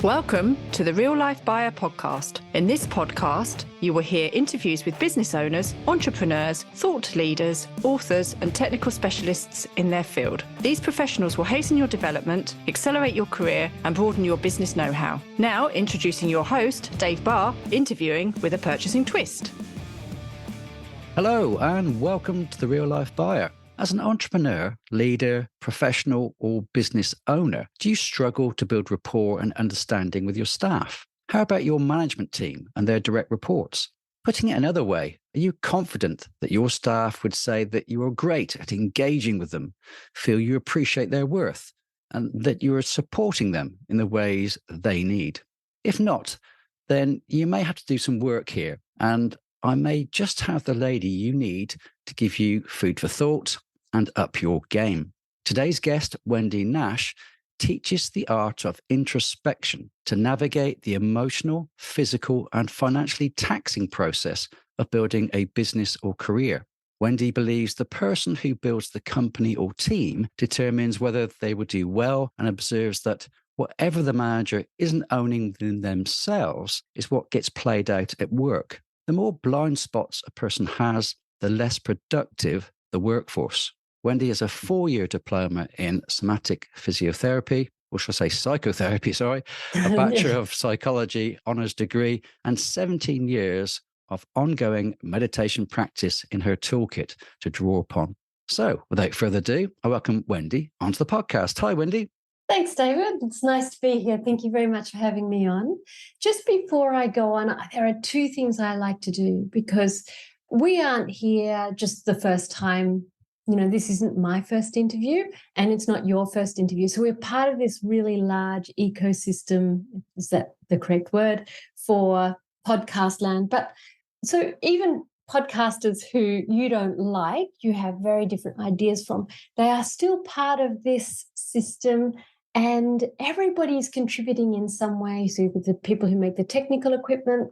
Welcome to the Real Life Buyer podcast. In this podcast, you will hear interviews with business owners, entrepreneurs, thought leaders, authors, and technical specialists in their field. These professionals will hasten your development, accelerate your career, and broaden your business know-how. Now, introducing your host, Dave Barr, interviewing with a purchasing twist. Hello, and welcome to the Real Life Buyer. As an entrepreneur, leader, professional, or business owner, do you struggle to build rapport and understanding with your staff? How about your management team and their direct reports? Putting it another way, are you confident that your staff would say that you are great at engaging with them, feel you appreciate their worth, and that you are supporting them in the ways they need? If not, then you may have to do some work here, and I may just have the lady you need to give you food for thought and up your game. Today's guest, Wendy Nash, teaches the art of introspection to navigate the emotional, physical, and financially taxing process of building a business or career. Wendy believes the person who builds the company or team determines whether they will do well and observes that whatever the manager isn't owning within themselves is what gets played out at work. The more blind spots a person has, the less productive the workforce. Wendy has a 4-year diploma in somatic physiotherapy, or should I say psychotherapy, a Bachelor of Psychology honours degree, and 17 years of ongoing meditation practice in her toolkit to draw upon. So, without further ado, I welcome Wendy onto the podcast. Hi, Wendy. Thanks, David. It's nice to be here. Thank you very much for having me on. Just before I go on, there are two things I like to do because we aren't here just the first time. You know, this isn't my first interview and it's not your first interview. So we're part of this really large ecosystem, is that the correct word, for podcast land. But so even podcasters who you don't like, you have very different ideas from, they are still part of this system. And everybody's contributing in some way. So with the people who make the technical equipment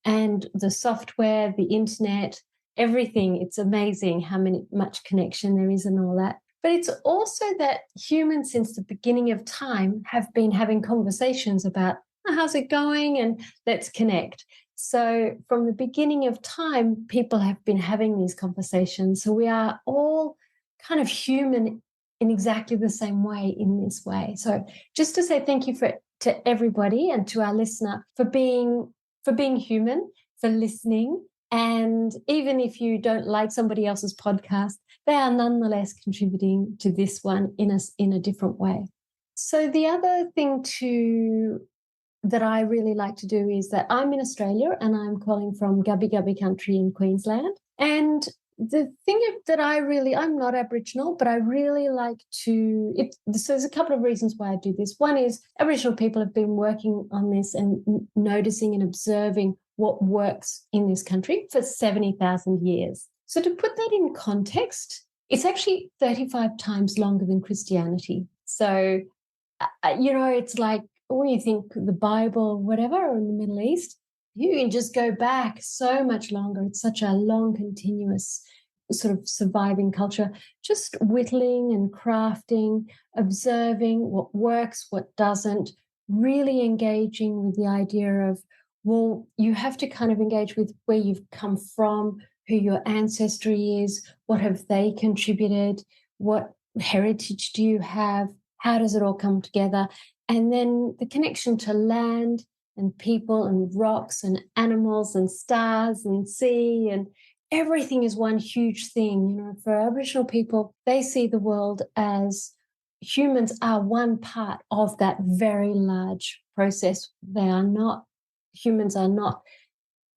and the software, the internet, everything. It's amazing how much connection there is and all that. But it's also that humans since the beginning of time have been having conversations about how's it going and let's connect. So from the beginning of time, people have been having these conversations. So we are all kind of human in exactly the same way in this way. So just to say thank you to everybody and to our listener for being human, for listening. And even if you don't like somebody else's podcast, they are nonetheless contributing to this one in a different way. So the other thing that I really like to do is that I'm in Australia and I'm calling from Gubbi Gubbi country in Queensland. And the thing that I'm not Aboriginal, but I really like to, so there's a couple of reasons why I do this. One is Aboriginal people have been working on this and noticing and observing what works in this country for 70,000 years. So to put that in context, it's actually 35 times longer than Christianity. So, it's like when you think the Bible or whatever, or in the Middle East, you can just go back so much longer. It's such a long, continuous sort of surviving culture, just whittling and crafting, observing what works, what doesn't, really engaging with the idea of, well, you have to kind of engage with where you've come from, who your ancestry is, what have they contributed, what heritage do you have, how does it all come together? And then the connection to land and people and rocks and animals and stars and sea and everything is one huge thing. You know, for Aboriginal people, they see the world as humans are one part of that very large process. Humans are not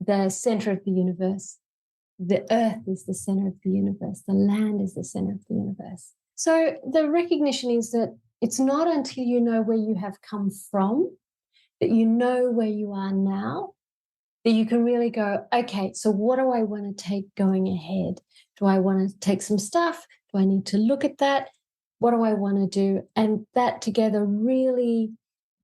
the center of the universe. The earth is the center of the universe. The land is the center of the universe. So the recognition is that it's not until you know where you have come from, that you know where you are now, that you can really go, okay, so what do I want to take going ahead? Do I want to take some stuff? Do I need to look at that? What do I want to do? And that together really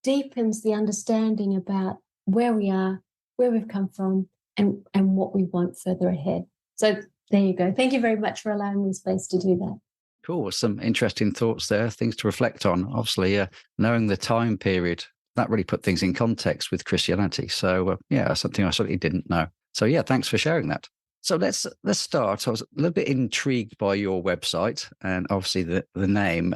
deepens the understanding about where we are, where we've come from, and what we want further ahead. So there you go. Thank you very much for allowing me space to do that. Cool. Some interesting thoughts there, things to reflect on. Obviously, knowing the time period that really put things in context with Christianity. So yeah, something I certainly didn't know. So yeah, thanks for sharing that. So let's start. I was a little bit intrigued by your website and obviously the name.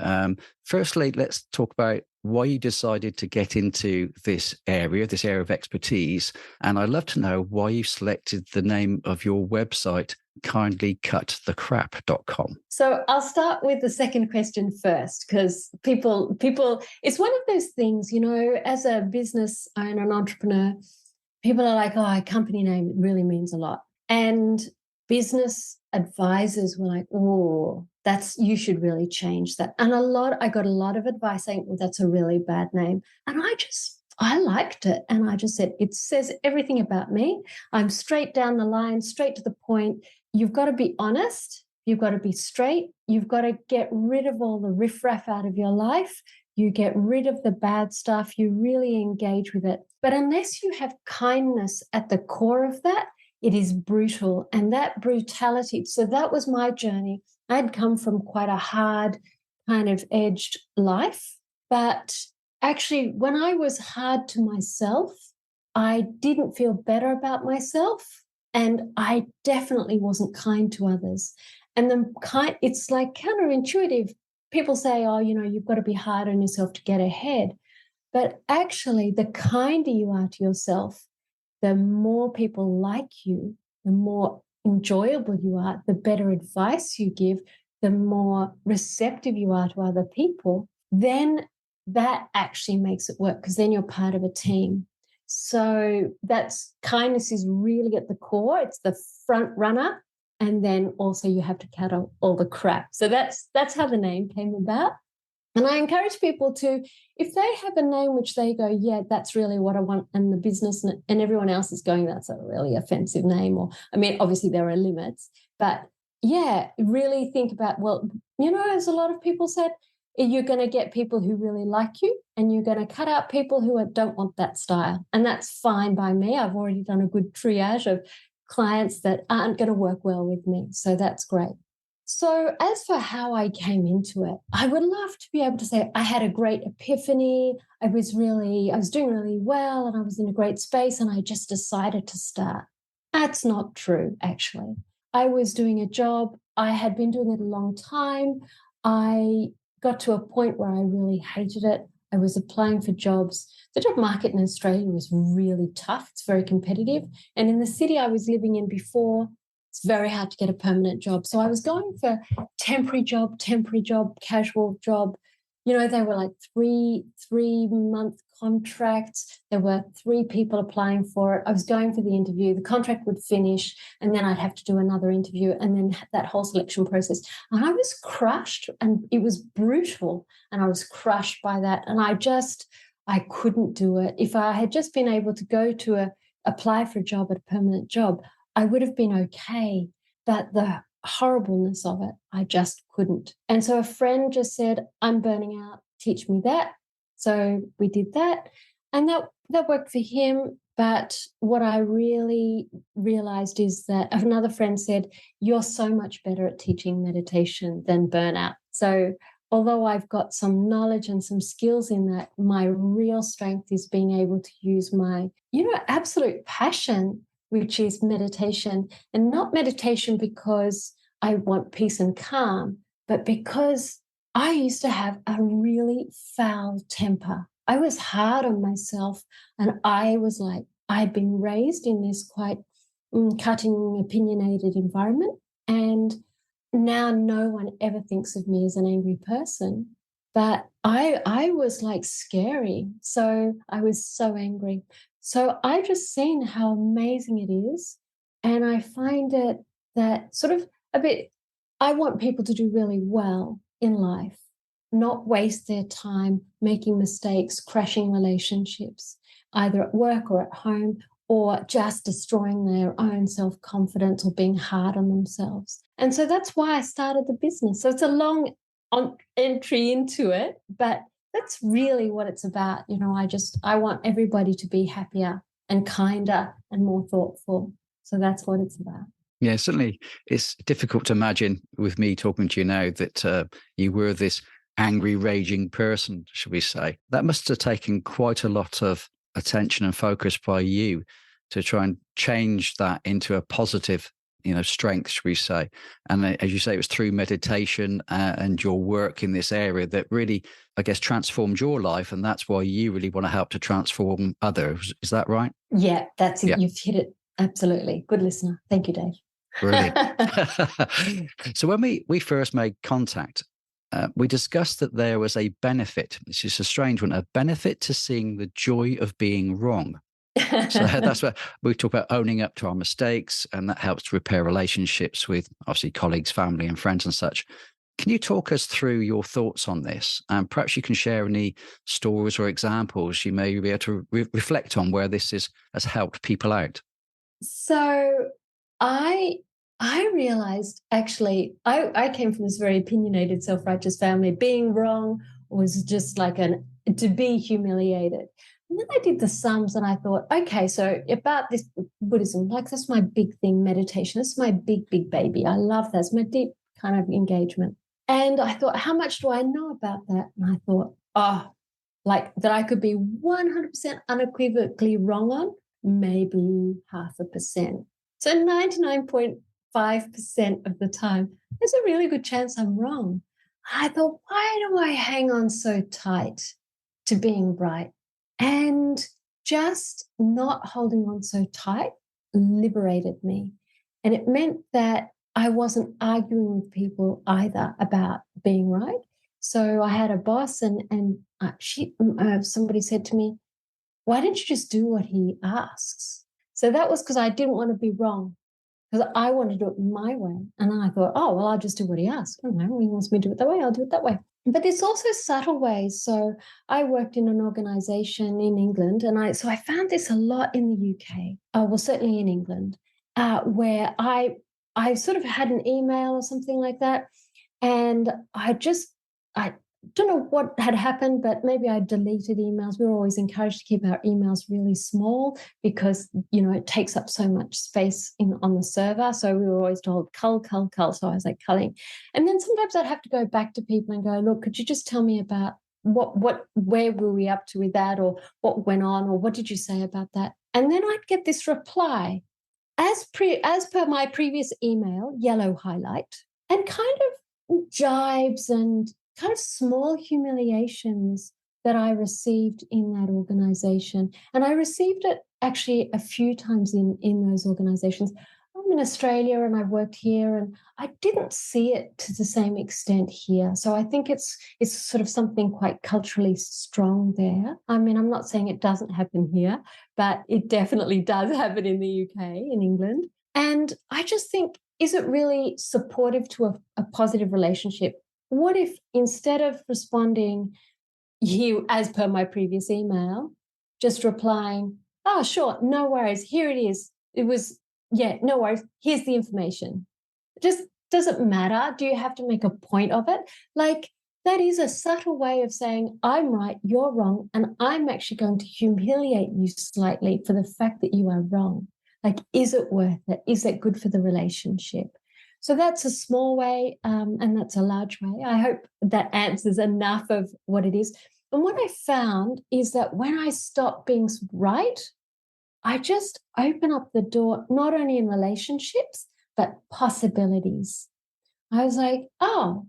Firstly, let's talk about why you decided to get into this area of expertise. And I'd love to know why you selected the name of your website, kindlycutthecrap.com. So I'll start with the second question first, because people, it's one of those things, as a business owner, an entrepreneur, people are like, oh, a company name, it really means a lot. And business advisors were like, oh, you should really change that. And I got a lot of advice saying, well, that's a really bad name. And I liked it. And I just said, it says everything about me. I'm straight down the line, straight to the point. You've got to be honest. You've got to be straight. You've got to get rid of all the riffraff out of your life. You get rid of the bad stuff. You really engage with it. But unless you have kindness at the core of that, it is brutal. And that brutality, so that was my journey. I'd come from quite a hard kind of edged life. But actually, when I was hard to myself, I didn't feel better about myself. And I definitely wasn't kind to others. And it's like counterintuitive. People say, oh, you've got to be hard on yourself to get ahead. But actually, the kinder you are to yourself, the more people like you, the more enjoyable you are, the better advice you give, the more receptive you are to other people, then that actually makes it work, because then you're part of a team. So kindness is really at the core. It's the front runner. And then also you have to cut out all the crap. So that's how the name came about. And I encourage people to, if they have a name which they go, yeah, that's really what I want in the business, and everyone else is going, that's a really offensive name. Obviously there are limits, but yeah, really think about, well, as a lot of people said, you're going to get people who really like you, and you're going to cut out people who don't want that style. And that's fine by me. I've already done a good triage of clients that aren't going to work well with me. So that's great. So as for how I came into it, I would love to be able to say I had a great epiphany. I was doing really well, and I was in a great space, and I just decided to start. That's not true, actually. I was doing a job. I had been doing it a long time. I got to a point where I really hated it. I was applying for jobs. The job market in Australia was really tough. It's very competitive. And in the city I was living in before, it's very hard to get a permanent job. So I was going for temporary job, casual job. They were like three-month contracts. There were 3 people applying for it. I was going for the interview. The contract would finish, and then I'd have to do another interview, and then that whole selection process. And I was crushed, and it was brutal, and I was crushed by that. And I couldn't do it. If I had just been able to go to apply for a job at a permanent job, I would have been okay. But the horribleness of it, I just couldn't. And so a friend just said, I'm burning out, teach me that. So we did that, and that worked for him. But what I really realized is that another friend said, you're so much better at teaching meditation than burnout. So although I've got some knowledge and some skills in that, my real strength is being able to use my, absolute passion, which is meditation. And not meditation because I want peace and calm, but because I used to have a really foul temper. I was hard on myself, and I was like, I'd been raised in this quite cutting, opinionated environment, and now no one ever thinks of me as an angry person. But I was like scary. So I was so angry. So I've just seen how amazing it is. And I find it that sort of I want people to do really well in life, not waste their time making mistakes, crashing relationships, either at work or at home, or just destroying their own self-confidence or being hard on themselves. And so that's why I started the business. So it's a long entry into it, but that's really what it's about. I want everybody to be happier and kinder and more thoughtful. So that's what it's about. Yeah, certainly it's difficult to imagine with me talking to you now that you were this angry, raging person, should we say. That must have taken quite a lot of attention and focus by you to try and change that into a positive, strength, should we say. And as you say, it was through meditation and your work in this area that really, I guess, transformed your life. And that's why you really want to help to transform others. Is that right? Yeah, that's it. Yeah. You've hit it. Absolutely. Good listener. Thank you, Dave. Brilliant. So when we first made contact, we discussed that there was a benefit. This is a strange one, a benefit to seeing the joy of being wrong. So that's what we talk about, owning up to our mistakes, and that helps to repair relationships with obviously colleagues, family and friends and such. Can you talk us through your thoughts on this? And perhaps you can share any stories or examples you may be able to reflect on where this has helped people out. So I realized, actually, I came from this very opinionated, self-righteous family. Being wrong was just like to be humiliated. And then I did the sums and I thought, okay, so about this Buddhism, like that's my big thing, meditation. That's my big, big baby. I love that. It's my deep kind of engagement. And I thought, how much do I know about that? And I thought, like that I could be 100% unequivocally wrong on, maybe 0.5%. So 99.5% of the time, there's a really good chance I'm wrong. I thought, why do I hang on so tight to being right? And just not holding on so tight liberated me. And it meant that I wasn't arguing with people either about being right. So I had a boss and somebody said to me, why don't you just do what he asks? So that was because I didn't want to be wrong, because I wanted to do it my way. And I thought, oh, well, I'll just do what he asks. I don't know, he wants me to do it that way, I'll do it that way. But there's also subtle ways. So I worked in an organization in England, and I found this a lot in the UK, well, certainly in England, where I sort of had an email or something like that, and I don't know what had happened, but maybe I deleted emails. We were always encouraged to keep our emails really small because, it takes up so much space on the server. So we were always told, cull. So I was like culling. And then sometimes I'd have to go back to people and go, look, could you just tell me about where were we up to with that, or what went on, or what did you say about that? And then I'd get this reply, as per my previous email, yellow highlight, and kind of jibes and kind of small humiliations that I received in that organization. And I received it actually a few times in those organizations. I'm in Australia and I've worked here, and I didn't see it to the same extent here. So I think it's sort of something quite culturally strong there. I mean, I'm not saying it doesn't happen here, but it definitely does happen in the UK, in England. And I just think, is it really supportive to a positive relationship? What if instead of responding, you, as per my previous email, just replying, oh, sure, no worries, here it is. It was, yeah, no worries, here's the information. Just doesn't matter. Do you have to make a point of it? Like, that is a subtle way of saying, I'm right, you're wrong, and I'm actually going to humiliate you slightly for the fact that you are wrong. Like, is it worth it? Is it good for the relationship? So that's a small way, and that's a large way. I hope that answers enough of what it is. And what I found is that when I stop being right, I just open up the door, not only in relationships, but possibilities. I was like, oh,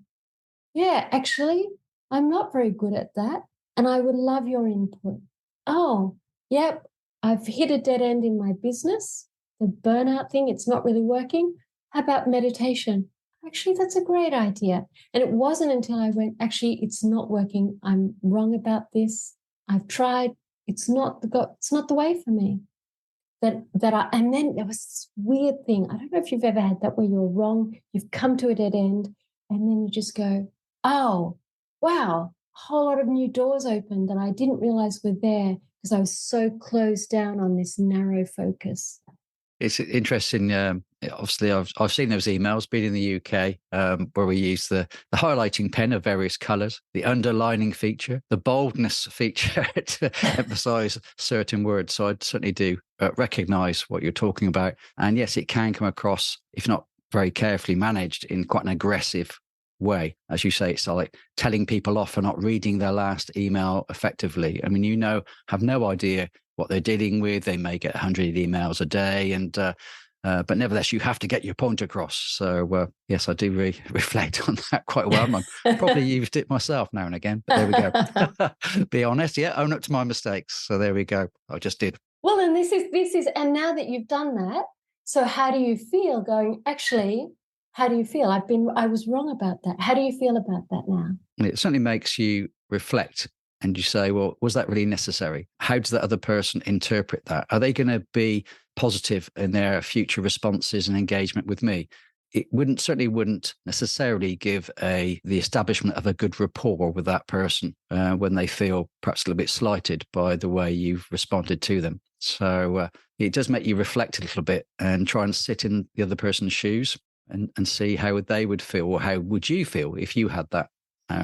yeah, actually, I'm not very good at that, and I would love your input. Oh, yep, I've hit a dead end in my business, the burnout thing, it's not really working. How about meditation? Actually, that's a great idea. And it wasn't until I went, actually, it's not working. I'm wrong about this. I've tried. It's not the way for me. And then there was this weird thing. I don't know if you've ever had that where you're wrong, you've come to a dead end, and then you just go, oh, wow, a whole lot of new doors opened that I didn't realize were there because I was so closed down on this narrow focus. It's interesting. Obviously, I've seen those emails, been in the UK, where we use the highlighting pen of various colours, the underlining feature, the boldness feature to emphasise certain words. So I certainly do recognise what you're talking about. And yes, it can come across, if not very carefully managed, in quite an aggressive way. As you say, it's like telling people off for not reading their last email effectively. I mean, have no idea what they're dealing with. They may get 100 emails a day, and but nevertheless, you have to get your point across. So yes, I do reflect on that quite well. I've probably used it myself now and again, but there we go. Be honest, own up to my mistakes. So there we go. I just did. Well, and this is, and now that you've done that, so how do you feel going, actually, how do you feel? I was wrong about that. How do you feel about that now? It certainly makes you reflect, and you say, well, was that really necessary? How does that other person interpret that? Are they going to be positive in their future responses and engagement with me? It certainly wouldn't necessarily give the establishment of a good rapport with that person when they feel perhaps a little bit slighted by the way you've responded to them. So it does make you reflect a little bit and try and sit in the other person's shoes and see how they would feel, or how would you feel if you had that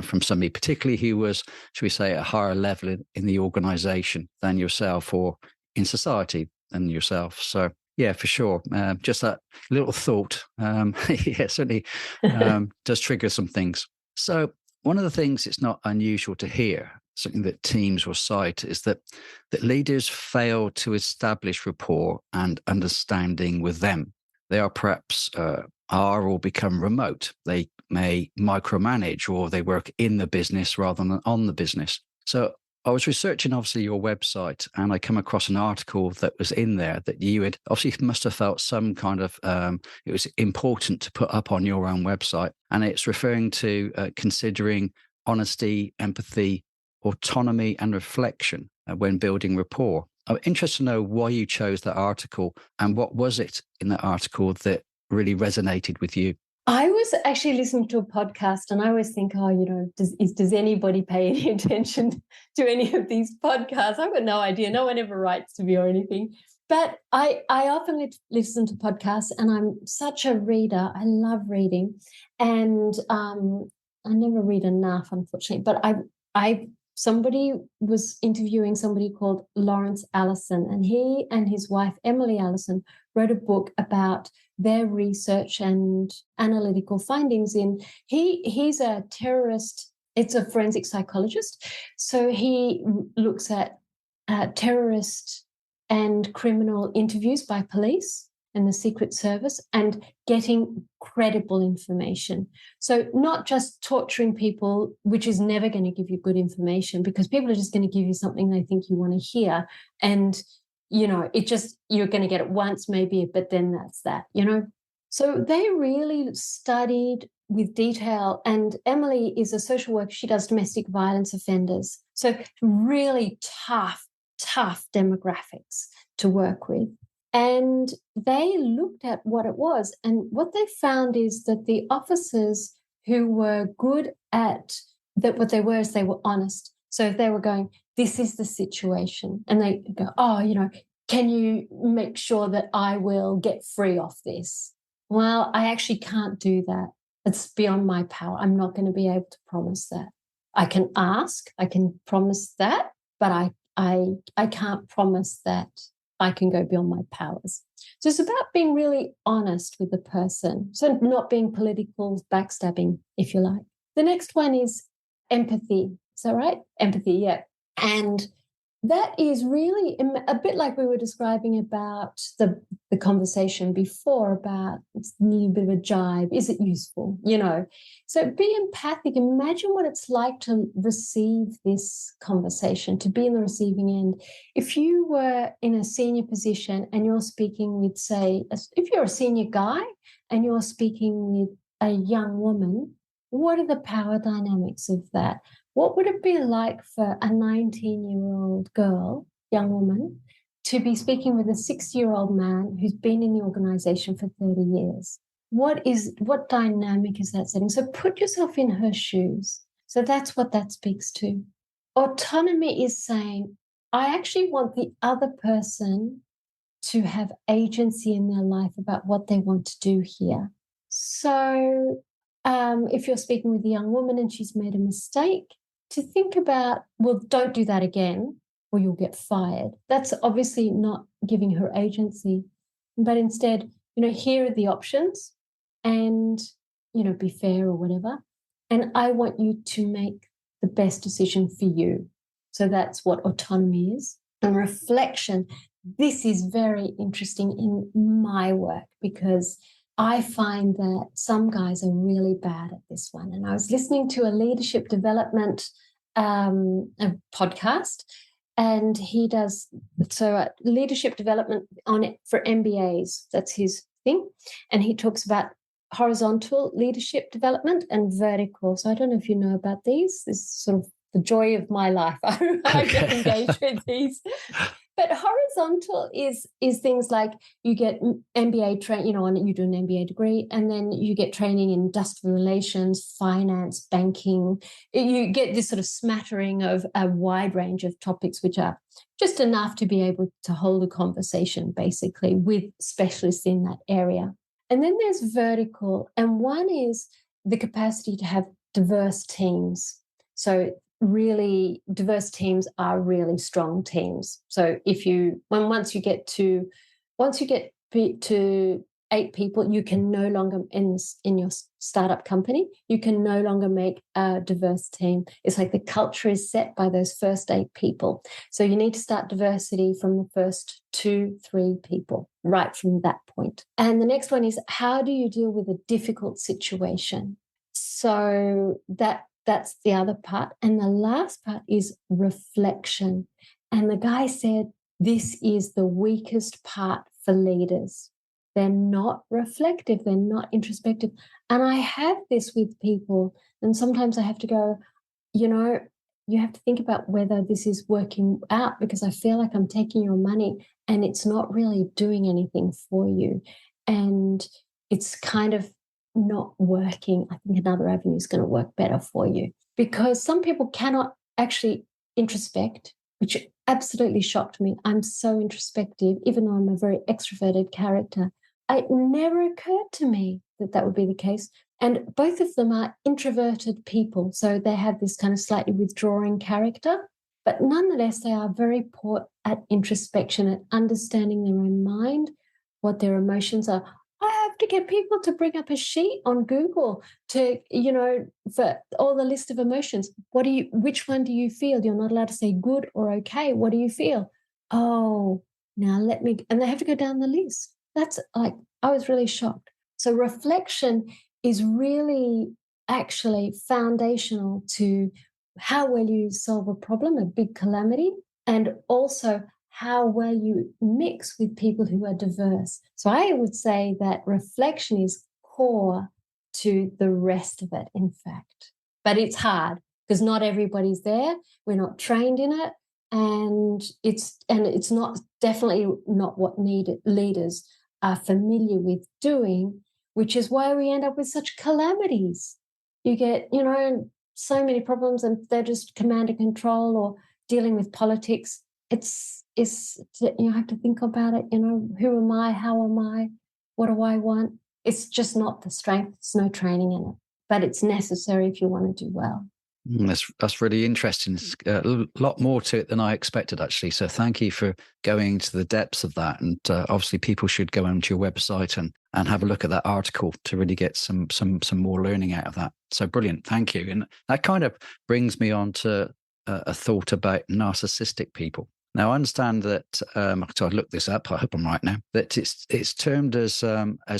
from somebody, particularly who was, should we say, at a higher level in the organization than yourself, or in society than yourself. So yeah, for sure. Just that little thought, certainly does trigger some things. So one of the things it's not unusual to hear, something that teams will cite, is that leaders fail to establish rapport and understanding with them. They are perhaps are or become remote. They may micromanage, or they work in the business rather than on the business. So I was researching, obviously, your website, and I come across an article that was in there that you had obviously must have felt some kind of, it was important to put up on your own website. And it's referring to considering honesty, empathy, autonomy, and reflection when building rapport. I'm interested to know why you chose that article, and what was it in that article that really resonated with you? I was actually listening to a podcast, and I always think, does anybody pay any attention to any of these podcasts? I've got no idea. No one ever writes to me or anything. But I often listen to podcasts, and I'm such a reader. I love reading, and I never read enough, unfortunately. But somebody was interviewing somebody called Lawrence Allison, and he and his wife, Emily Allison, wrote a book about their research and analytical findings he's a terrorist, it's a forensic psychologist. So he looks at terrorist and criminal interviews by police and the Secret Service, and getting credible information. So not just torturing people, which is never going to give you good information, because people are just going to give you something they think you want to hear. And, you're going to get it once maybe, but then that's that, So they really studied with detail. And Emily is a social worker. She does domestic violence offenders. So really tough demographics to work with. And they looked at what it was. And what they found is that the officers who were good at that, what they were is they were honest. So if they were going, this is the situation, and they go, can you make sure that I will get free off this? Well, I actually can't do that. It's beyond my power. I'm not going to be able to promise that. I can ask, I can promise that, but I can't promise that I can go beyond my powers. So it's about being really honest with the person. So not being political, backstabbing, if you like. The next one is empathy. Is that right? Empathy, yeah. And that is really a bit like we were describing about the conversation before about it's a little bit of a jibe. Is it useful? So be empathic. Imagine what it's like to receive this conversation, to be in the receiving end. If you were in a senior position and you're speaking with, say, if you're a senior guy and you're speaking with a young woman, what are the power dynamics of that? What would it be like for a 19-year-old girl, young woman, to be speaking with a 60-year-old man who's been in the organization for 30 years? What dynamic is that setting? So put yourself in her shoes. So that's what that speaks to. Autonomy is saying, I actually want the other person to have agency in their life about what they want to do here. So if you're speaking with a young woman and she's made a mistake, to think about, well, don't do that again or you'll get fired. That's obviously not giving her agency, but instead, here are the options, and, be fair or whatever. and I want you to make the best decision for you. So that's what autonomy is. And reflection, this is very interesting in my work because I find that some guys are really bad at this one. And I was listening to a leadership development a podcast, and he does leadership development on it for MBAs. That's his thing. And he talks about horizontal leadership development and vertical. So I don't know if you know about these. This is sort of the joy of my life. I get engaged with these. But horizontal is things like you get MBA training, and you do an MBA degree, and then you get training in industrial relations, finance, banking. You get this sort of smattering of a wide range of topics, which are just enough to be able to hold a conversation, basically, with specialists in that area. And then there's vertical, and one is the capacity to have diverse teams. So really diverse teams are really strong teams. So once you get to 8 people, you can no longer in your startup company, you can no longer make a diverse team. It's like the culture is set by those first 8 people. So you need to start diversity from the first 2-3 people, right from that point. And the next one is, how do you deal with a difficult situation? So that's the other part. And the last part is reflection. And the guy said, this is the weakest part for leaders. They're not reflective. They're not introspective. And I have this with people. And sometimes I have to go, you have to think about whether this is working out, because I feel like I'm taking your money and it's not really doing anything for you. And it's kind of not working. I think another avenue is going to work better for you, because some people cannot actually introspect, which absolutely shocked me. I'm so introspective, even though I'm a very extroverted character. It never occurred to me that would be the case. And both of them are introverted people. So they have this kind of slightly withdrawing character, but nonetheless, they are very poor at introspection, at understanding their own mind, what their emotions are. I have to get people to bring up a sheet on Google to, for all the list of emotions. Which one do you feel? You're not allowed to say good or okay. What do you feel? Oh, now and they have to go down the list. That's I was really shocked. So reflection is really actually foundational to how well you solve a problem, a big calamity, and also how well you mix with people who are diverse. So I would say that reflection is core to the rest of it, in fact. But it's hard because not everybody's there. We're not trained in it. And it's definitely not what leaders are familiar with doing, which is why we end up with such calamities. You get, so many problems, and they're just command and control or dealing with politics. You have to think about it, who am I? How am I? What do I want? It's just not the strength. There's no training in it, but it's necessary if you want to do well. That's really interesting. It's a lot more to it than I expected, actually. So thank you for going to the depths of that. And obviously, people should go onto your website and have a look at that article to really get some more learning out of that. So brilliant, thank you. And that kind of brings me on to a thought about narcissistic people. Now, I understand that, so I looked this up, I hope I'm right now, that it's termed as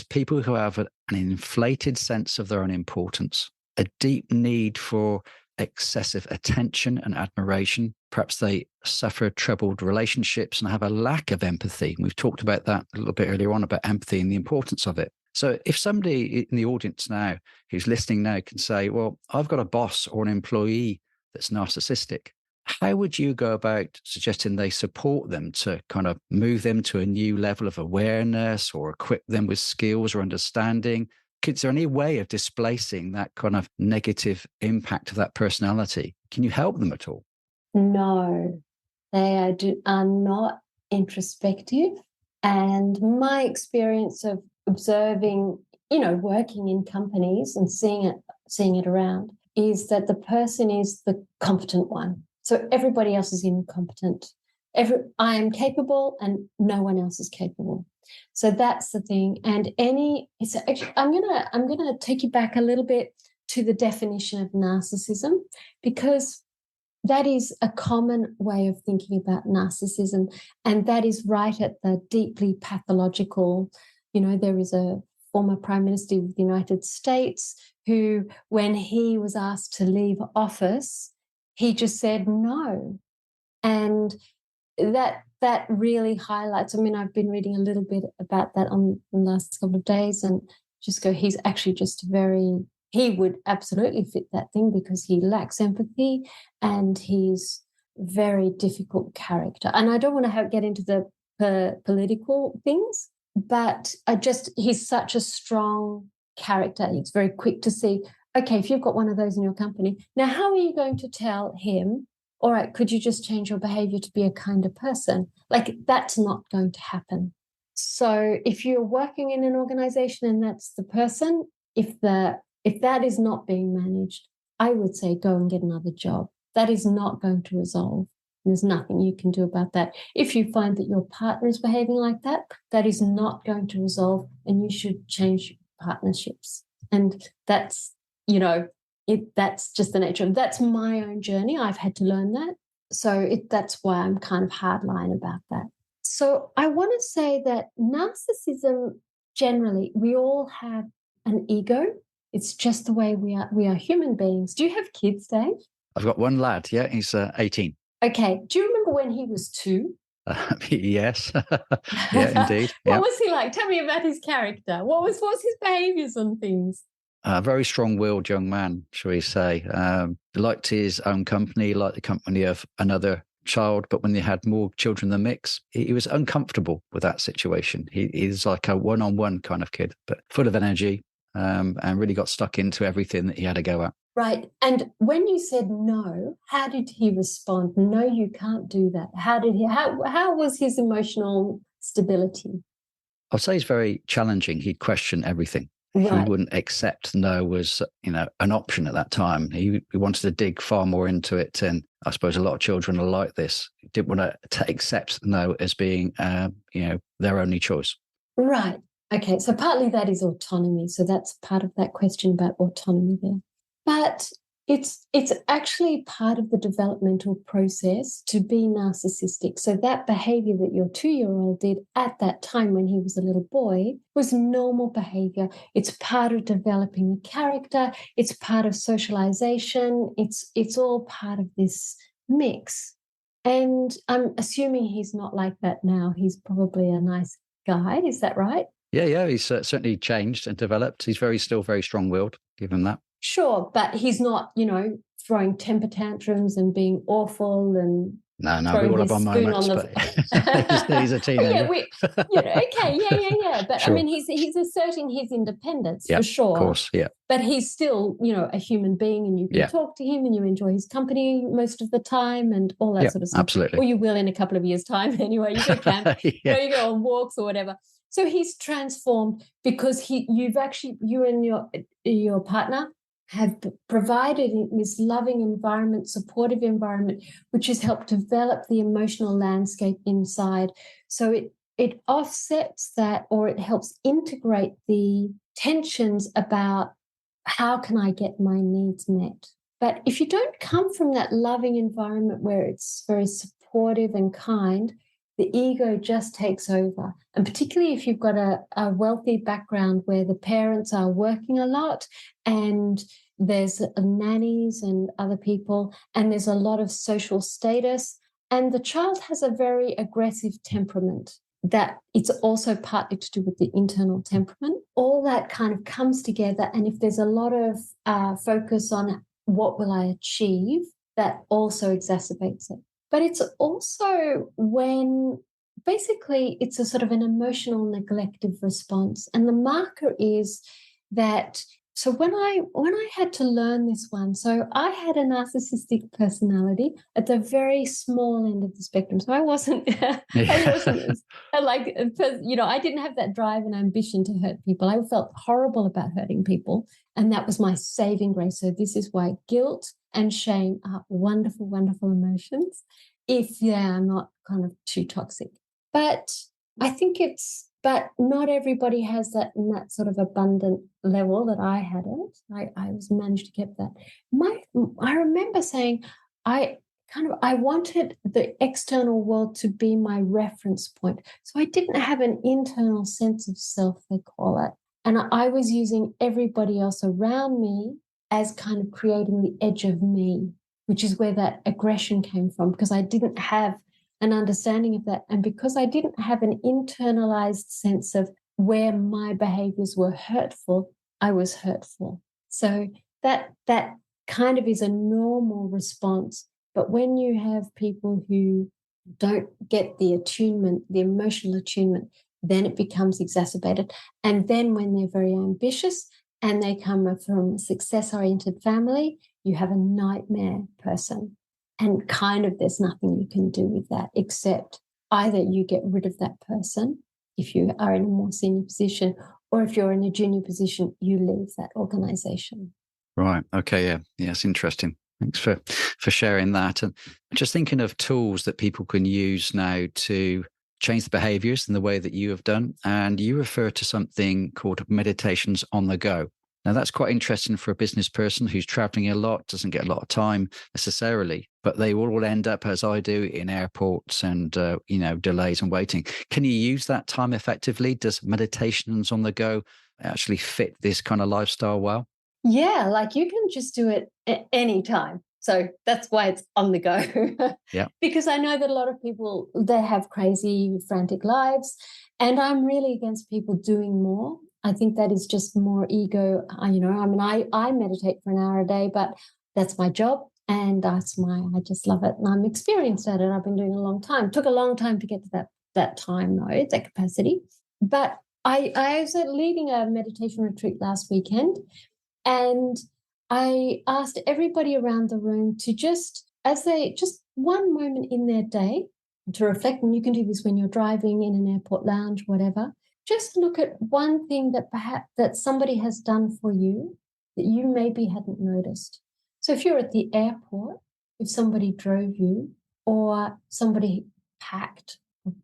people who have an inflated sense of their own importance, a deep need for excessive attention and admiration. Perhaps they suffer troubled relationships and have a lack of empathy. We've talked about that a little bit earlier on, about empathy and the importance of it. So if somebody in the audience now who's listening now can say, well, I've got a boss or an employee that's narcissistic, how would you go about suggesting they support them to kind of move them to a new level of awareness or equip them with skills or understanding? Is there any way of displacing that kind of negative impact of that personality? Can you help them at all? No, they are not introspective. And my experience of observing, working in companies and seeing it around, is that the person is the competent one. So everybody else is incompetent. I am capable and no one else is capable. So that's the thing. And I'm gonna take you back a little bit to the definition of narcissism, because that is a common way of thinking about narcissism, and that is right at the deeply pathological. There is a former Prime Minister of the United States who, when he was asked to leave office, he just said no. And that really highlights, I've been reading a little bit about that on the last couple of days, and he's actually just he would absolutely fit that thing, because he lacks empathy and he's very difficult character. And I don't want to get into the political things, but he's such a strong character. It's very quick to see, okay, if you've got one of those in your company, now how are you going to tell him, all right, could you just change your behavior to be a kinder person? Like, that's not going to happen. So if you're working in an organization and that's the person, if that is not being managed, I would say go and get another job. That is not going to resolve. There's nothing you can do about that. If you find that your partner is behaving like that, that is not going to resolve, and you should change partnerships. And that's, that's just the nature of, that's my own journey. I've had to learn that. So that's why I'm kind of hardline about that. So I want to say that narcissism, generally, we all have an ego. It's just the way we are. We are human beings. Do you have kids, Dave? I've got one lad. Yeah, he's 18. Okay. Do you remember when he was 2? Yes. Yeah, indeed. What was he like? Tell me about his character. What was his behaviours and things? A very strong-willed young man, shall we say. He liked his own company, liked the company of another child, but when they had more children in the mix, he was uncomfortable with that situation. He's like a one-on-one kind of kid, but full of energy, and really got stuck into everything that he had to go at. Right. And when you said no, how did he respond? No, you can't do that. How was his emotional stability? I'd say he's very challenging. He'd question everything. Right. He wouldn't accept no was, an option at that time. He wanted to dig far more into it. And I suppose a lot of children are like this. He didn't want to accept no as being, their only choice. Right. Okay. So partly that is autonomy. So that's part of that question about autonomy there. But it's actually part of the developmental process to be narcissistic. So that behavior that your 2-year-old did at that time when he was a little boy was normal behavior. It's part of developing the character. It's part of socialization. It's all part of this mix. And I'm assuming he's not like that now. He's probably a nice guy. Is that right? Yeah. He's certainly changed and developed. He's still very strong-willed. Give him that. Sure, but he's not, throwing temper tantrums and being awful and no, we all have our moments, but he's a teenager. Yeah. But Sure. I mean, he's asserting his independence, yeah, for sure. Of course, yeah. But he's still, a human being, and you can talk to him and you enjoy his company most of the time and all that sort of stuff. Absolutely. Or you will in a couple of years' time anyway. You go camp, you go on walks or whatever. So he's transformed because you and your partner have provided this loving environment, supportive environment, which has helped develop the emotional landscape inside. So it offsets that, or it helps integrate the tensions about how can I get my needs met. But if you don't come from that loving environment where it's very supportive and kind, the ego just takes over. And particularly if you've got a wealthy background where the parents are working a lot and there's nannies and other people, and there's a lot of social status, and the child has a very aggressive temperament, that it's also partly to do with the internal temperament. All that kind of comes together. And if there's a lot of focus on what will I achieve, that also exacerbates it. But it's also when basically it's a sort of an emotional neglective response. And the marker is that, so when I had to learn this one, so I had a narcissistic personality at the very small end of the spectrum. So I wasn't like, I didn't have that drive and ambition to hurt people. I felt horrible about hurting people. And that was my saving grace. So this is why guilt and shame are wonderful, wonderful emotions if they are not kind of too toxic. But I think But not everybody has that in that sort of abundant level that I had it. I was managed to keep that. I remember saying I wanted the external world to be my reference point. So I didn't have an internal sense of self, they call it. And I was using everybody else around me as kind of creating the edge of me, which is where that aggression came from, because I didn't have an understanding of that. And because I didn't have an internalized sense of where my behaviors were hurtful, I was hurtful. So that kind of is a normal response. But when you have people who don't get the attunement, the emotional attunement, then it becomes exacerbated. And then when they're very ambitious and they come from a success-oriented family, you have a nightmare person. And kind of there's nothing you can do with that except either you get rid of that person if you are in a more senior position, or if you're in a junior position, you leave that organization. Right. Okay. Yeah. Yeah. It's interesting. Thanks for sharing that. And just thinking of tools that people can use now to change the behaviors in the way that you have done. And you refer to something called meditations on the go. Now, that's quite interesting for a business person who's traveling a lot, doesn't get a lot of time necessarily, but they will all end up, as I do, in airports and, delays and waiting. Can you use that time effectively? Does meditations on the go actually fit this kind of lifestyle well? Yeah, like you can just do it at any time. So that's why it's on the go. Yeah. Because I know that a lot of people, they have crazy, frantic lives. And I'm really against people doing more. I think that is just more ego. I meditate for an hour a day, but that's my job. And I just love it. And I'm experienced at it. I've been doing it a long time. It took a long time to get to that time though, that capacity. But I was leading a meditation retreat last weekend. And I asked everybody around the room to just one moment in their day to reflect, and you can do this when you're driving in an airport lounge, whatever. Just look at one thing that perhaps that somebody has done for you that you maybe hadn't noticed. So if you're at the airport, if somebody drove you or somebody packed,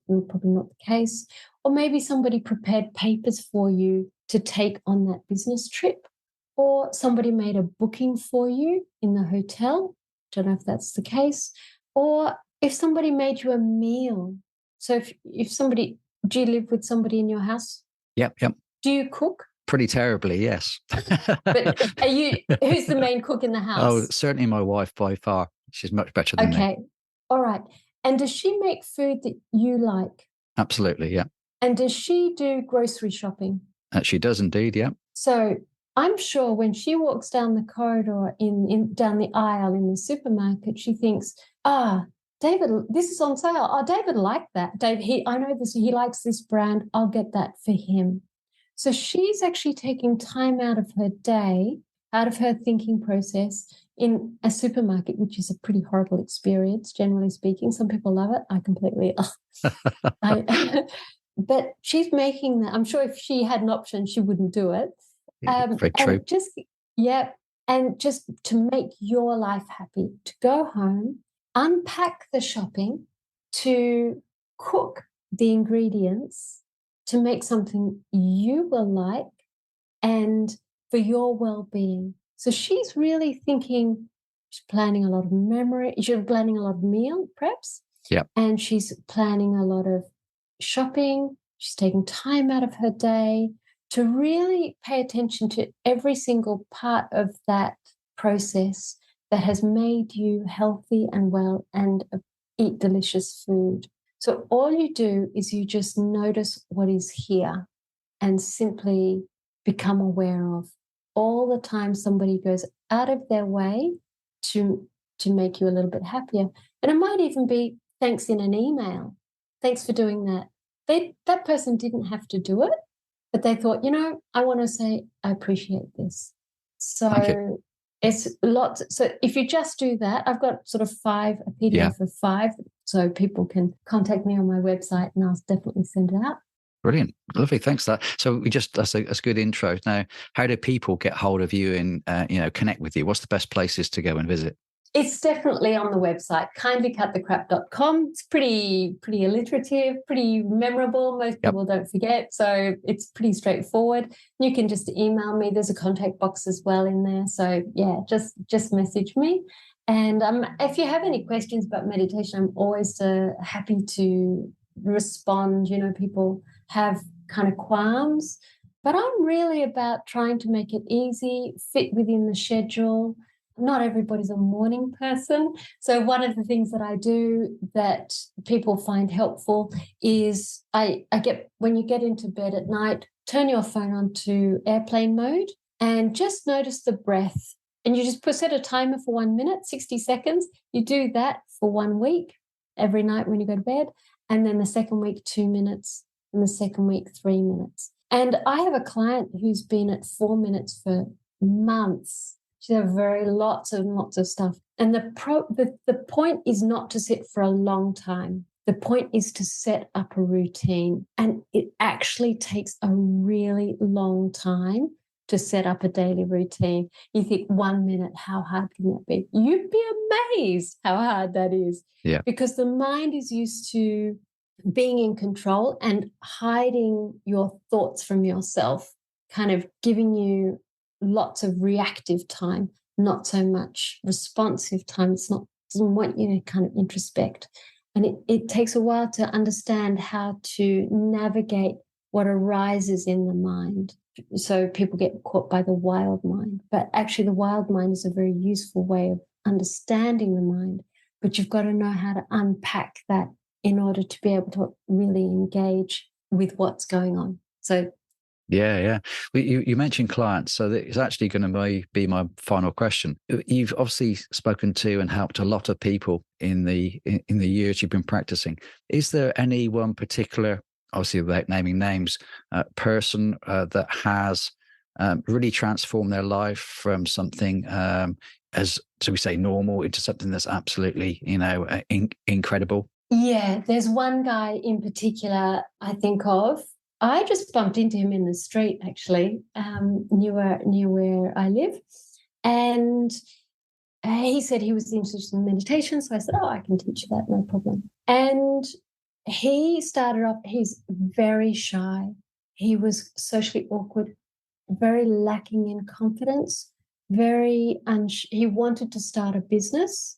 probably not the case, or maybe somebody prepared papers for you to take on that business trip, or somebody made a booking for you in the hotel. Don't know if that's the case. Or if somebody made you a meal. So if somebody, do you live with somebody in your house? Yep. Do you cook? Pretty terribly, yes. But who's the main cook in the house? Oh, certainly my wife by far. She's much better than me. Okay. All right. And does she make food that you like? Absolutely, yeah. And does she do grocery shopping? She does indeed, yeah. So I'm sure when she walks down the corridor down the aisle in the supermarket, she thinks, David, this is on sale. Oh, David liked that. I know this. He likes this brand. I'll get that for him. So she's actually taking time out of her day, out of her thinking process in a supermarket, which is a pretty horrible experience, generally speaking. Some people love it. I completely. But she's making that. I'm sure if she had an option, she wouldn't do it. Very true. And just to make your life happy, to go home, unpack the shopping, to cook the ingredients, to make something you will like, and for your well-being. So she's really thinking, she's planning a lot of memory, she's planning a lot of meal preps, and she's planning a lot of shopping. She's taking time out of her day to really pay attention to every single part of that process that has made you healthy and well and eat delicious food. So all you do is you just notice what is here and simply become aware of all the time somebody goes out of their way to make you a little bit happier. And it might even be thanks in an email. Thanks for doing that. That person didn't have to do it, but they thought, I want to say, I appreciate this. So it's lots. So if you just do that, I've got sort of a PDF of 5, so people can contact me on my website and I'll definitely send it out. Brilliant. Lovely. Thanks for that. So that's a good intro. Now, how do people get hold of you and, connect with you? What's the best places to go and visit? It's definitely on the website, kindlycutthecrap.com. It's pretty alliterative, pretty memorable. Most people don't forget. So it's pretty straightforward. You can just email me. There's a contact box as well in there. So yeah, just message me. And if you have any questions about meditation, I'm always happy to respond. You know, people have kind of qualms, but I'm really about trying to make it easy, fit within the schedule. Not everybody's a morning person. So one of the things that I do that people find helpful is I get, when you get into bed at night, turn your phone on to airplane mode and just notice the breath. And you just set a timer for 1 minute, 60 seconds. You do that for 1 week every night when you go to bed. And then the second week, 2 minutes. And the second week, 3 minutes. And I have a client who's been at 4 minutes for months. She's had lots and lots of stuff. And the point is not to sit for a long time. The point is to set up a routine. And it actually takes a really long time to set up a daily routine. You think 1 minute, how hard can that be? You'd be amazed how hard that is. Yeah. Because the mind is used to being in control and hiding your thoughts from yourself, kind of giving you lots of reactive time, not so much responsive time. Doesn't want you to kind of introspect. And it takes a while to understand how to navigate what arises in the mind. So people get caught by the wild mind. But actually the wild mind is a very useful way of understanding the mind. But you've got to know how to unpack that in order to be able to really engage with what's going on. So yeah. You mentioned clients, so it's actually going to be my final question. You've obviously spoken to and helped a lot of people in the years you've been practicing. Is there any one particular, obviously without naming names, person that has really transformed their life from something as, so we say, normal into something that's absolutely, incredible? Yeah, there's one guy in particular I think of. I just bumped into him in the street, actually, near where I live. And he said he was interested in meditation. So I said, I can teach you that, no problem. And he started off, he's very shy. He was socially awkward, very lacking in confidence, he wanted to start a business.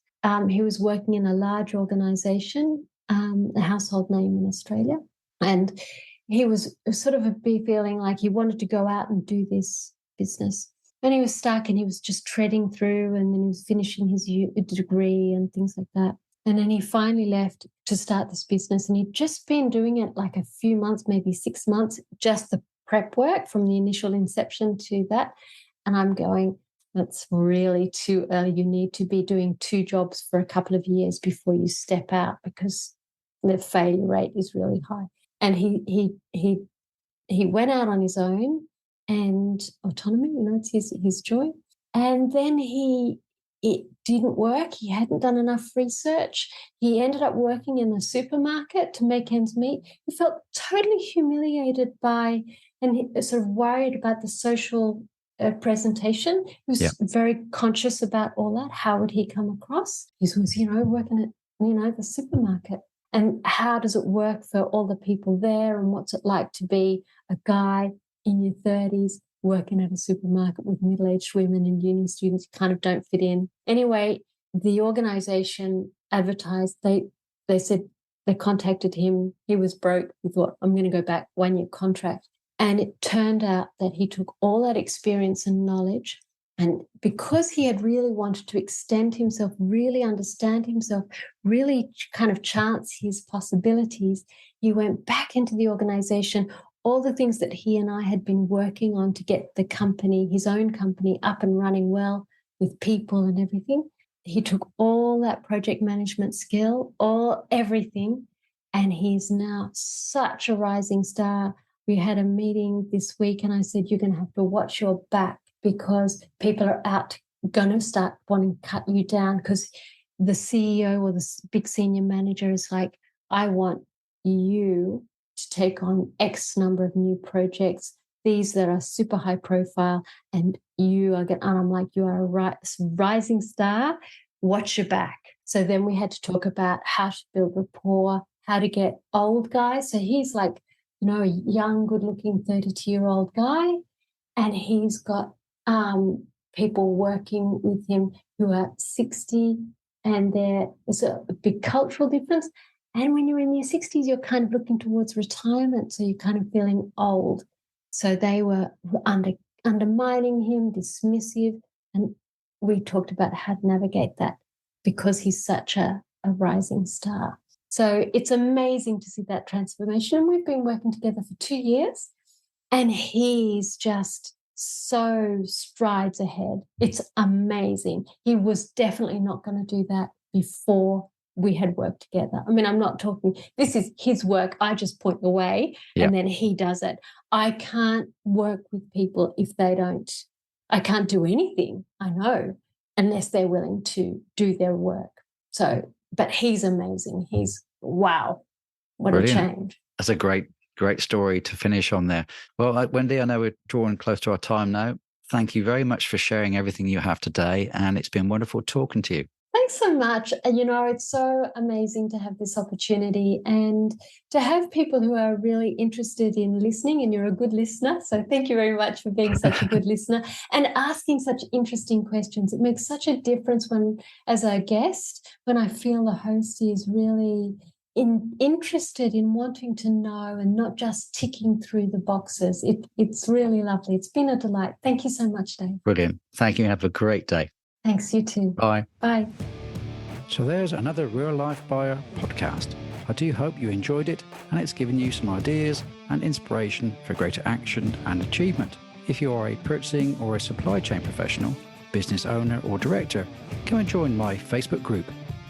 He was working in a large organization, a household name in Australia. And he was sort of feeling like he wanted to go out and do this business. And he was stuck and he was just treading through, and then he was finishing his degree and things like that. And then he finally left to start this business, and he'd just been doing it like a few months, maybe 6 months, just the prep work from the initial inception to that. And I'm going, that's really too early. You need to be doing 2 jobs for a couple of years before you step out, because the failure rate is really high. And he went out on his own, and autonomy, it's his joy. And then it didn't work. He hadn't done enough research. He ended up working in a supermarket to make ends meet. He felt totally humiliated and he sort of worried about the social presentation. He was very conscious about all that. How would he come across? He was, working at, the supermarket. And how does it work for all the people there? And what's it like to be a guy in your 30s working at a supermarket with middle-aged women and uni students? You kind of don't fit in. Anyway, the organisation advertised, they said they contacted him. He was broke. He thought, I'm going to go back, 1-year contract. And it turned out that he took all that experience and knowledge, and because he had really wanted to extend himself, really understand himself, really kind of chance his possibilities, he went back into the organization. All the things that he and I had been working on to get the company, his own company, up and running well with people and everything. He took all that project management skill, everything, and he's now such a rising star. We had a meeting this week and I said, you're going to have to watch your back, because people are going to start wanting to cut you down, because the CEO or the big senior manager is like, I want you to take on X number of new projects, these that are super high profile, and you are going, and I'm like, you are a rising star. watch your back. So then we had to talk about how to build rapport, how to get old guys. So he's like, a young, good-looking 32-year-old guy, and he's got people working with him who are 60, and there's a big cultural difference. And when you're in your 60s, you're kind of looking towards retirement, so you're kind of feeling old. So they were undermining him, dismissive, and we talked about how to navigate that because he's such a rising star. So it's amazing to see that transformation. And we've been working together for 2 years, and he's just so strides ahead. It's amazing. He was definitely not going to do that before we had worked together. I mean, I'm not talking, this is his work. I just point the way and then he does it. I can't work with people if I can't do anything, I know, unless they're willing to do their work. So, but he's amazing. Wow, what Brilliant. A change. That's a great story to finish on there. Well, Wendy, I know we're drawing close to our time now. Thank you very much for sharing everything you have today. And it's been wonderful talking to you. Thanks so much. It's so amazing to have this opportunity and to have people who are really interested in listening, and you're a good listener. So thank you very much for being such a good listener and asking such interesting questions. It makes such a difference as a guest, when I feel the host is really interested in wanting to know and not just ticking through the boxes. It's really lovely. It's been a delight. Thank you so much, Dave. Brilliant. Thank you. Have a great day. Thanks, you too. Bye. Bye. So there's another Real Life Buyer podcast. I do hope you enjoyed it and it's given you some ideas and inspiration for greater action and achievement. If you are a purchasing or a supply chain professional, business owner or director, come and join my Facebook group,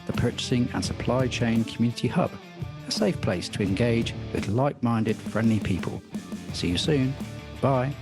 the Purchasing and Supply Chain Community Hub, a safe place to engage with like-minded, friendly people. See you soon. Bye.